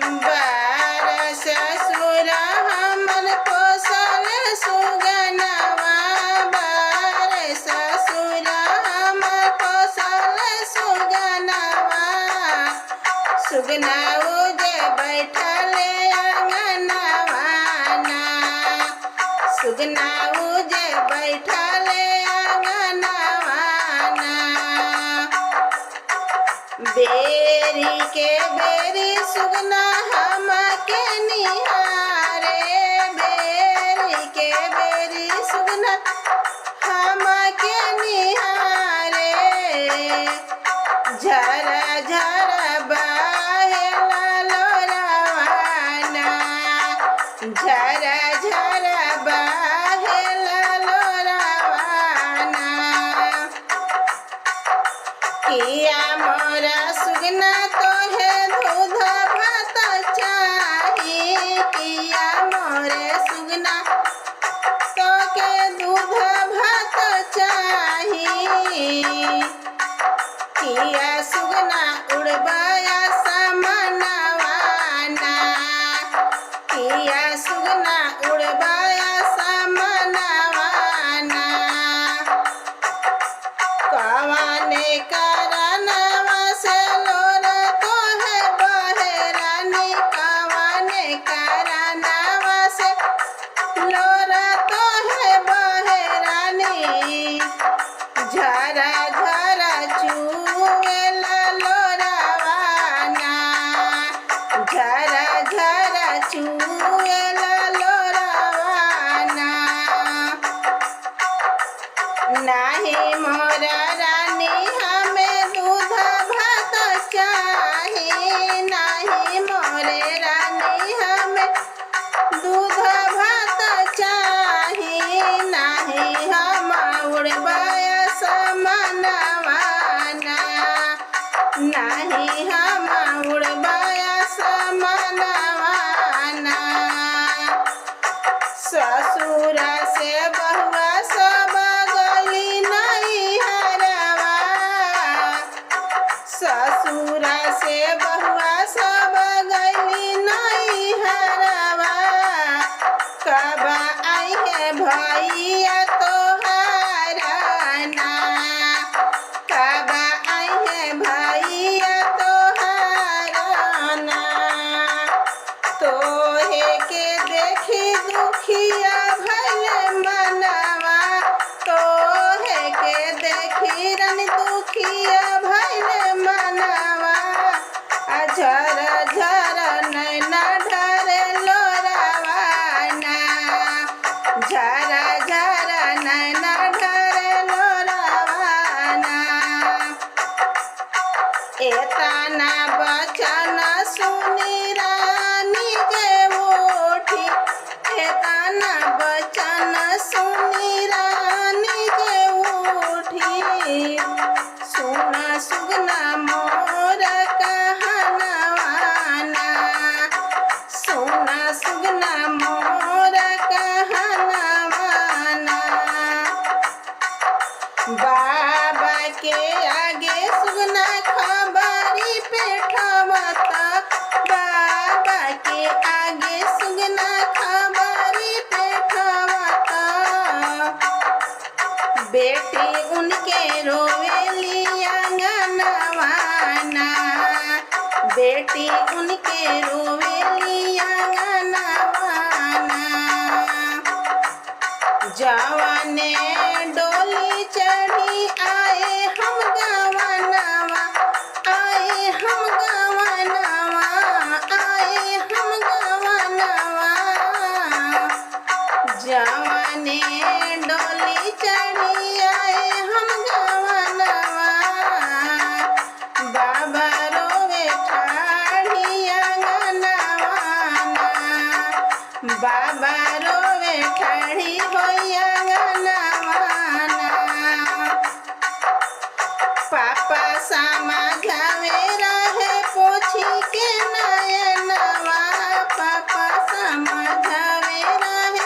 बार ससुर हमर पोसल सुगनवा, बार ससुर हमर पोसल सुगनवा, सुगना उजे बैठले अंगनवा ना, सुगना उजे बैठले अंगनवा ना। बेरी के बेरी सुगना हमके निहारे, बेरी के बेरी सुगना हमके निहारे, झरा झरा बहेला लोरावाना, झरा झरा बहेला लोरावाना। किया मोरा सुगना तोहे दूध भात चाही, किया मोरे सुगना तोके दूध भात चाही, किया सुगना उड़बाया समनवा ना, किया सुगना उड़बाया समनवा ना। कवाने कारणवा से लोर तोहे बहेरानी, कवाने कारणवा से लोर तोहे बहेरानी, झरा झरा चुएला लोरावाना, झरा झरा चुएला लोरावाना। नाही मोरा रानी हमें दूध भात चाही, नाही मोरे रानी हमें दूध भात चाही, नाही हम उड़बाया समनवा ना, नाही हम उड़बाया समनवा ना। ससुर से बहुआ सब गली नहीं हरवा, ससुर से बहुआ सब गली नहीं हरवा, कब आई है भैया तोहारा ना, कब आई है भैया तोहारा ना। तोहे के देखी दुखिया भले मनवा, तोहे के देखी रन दुखिया भले मनवा, झर झर नैना ढरे लोरावाना, झर झर नैना ढरे लोरावाना। एतना बचन सुनी रानी के उठी, एतना बचन सुनी रानी के उठी, सुना सुगना मोर कहनवाना, सुना सुगना मोर कहनवाना। बाबा के आगे सुगना खबरी पेठवता, बाबा के आगे सुगना खबरी पेठवता, बेटी उनके रोवेली अंगनवा ना, बेटी उनके रोवेली अंगनवा ना। जवाने डोली चढ़ी आए हम गवनवा, आए हम गवनवा, आए हम गवनवा, जवाने डोली चढ़ी आए हम गवनवा, बाबा रोवे ठाढ़ी अंगनवा ना, बाबा रोवे ठाढ़ी होई अंगनवा ना। पापा समझावे रहे पोछी के नयनवा, पापा समझावे रहे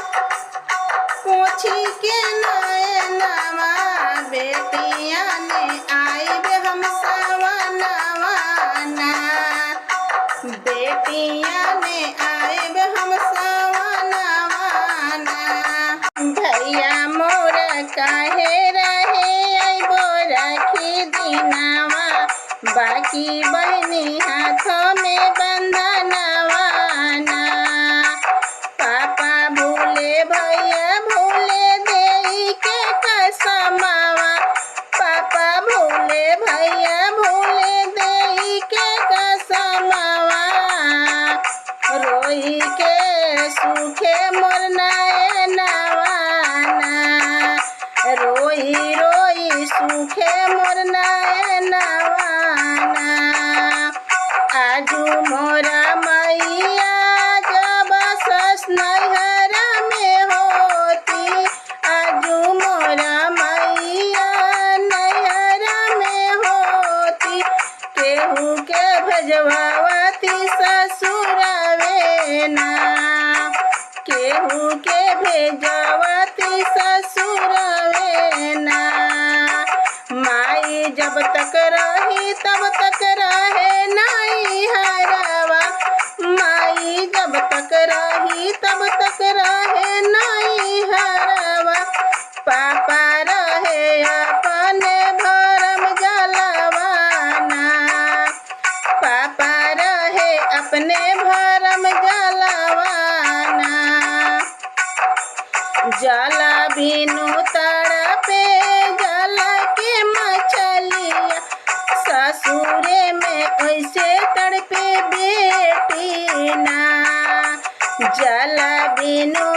पोछी के नयनवा, बेटिया ने आइब हम सवनवा ना, बेटी बेटिया ने आएब हम सवनवाना। भैया मोर काहे रहे अइबो राखी दिनावा, बाकी बहनी हाथों में बंधनवाना। पापा भूले भैया भूले देई के कसमवा, पापा भूले भैया भूले देई के कसमवा। रोई के सूखे मोर नयनवाना, रोई रोई सूखे मोर नयनवाना। आजू मोरा मैया जब सस नैहर में होती, आजू मोरा मैया नैहर में होती। केहू के भेजवावती ससुरवे ना, केहू के भेजवाती ससुरवे ना। माई जब तक रही तब तक रहे नैहरवा, माई जब तक रही तब तक रहे नैहरवा। पापा रहे अपने भरम जलवाना, पापा रहे अपने भरम जलवाना। जल बिनु तड़पे जल के मछलिया, ससुरे में ऐसे तड़पे बेटी ना। जल बिनु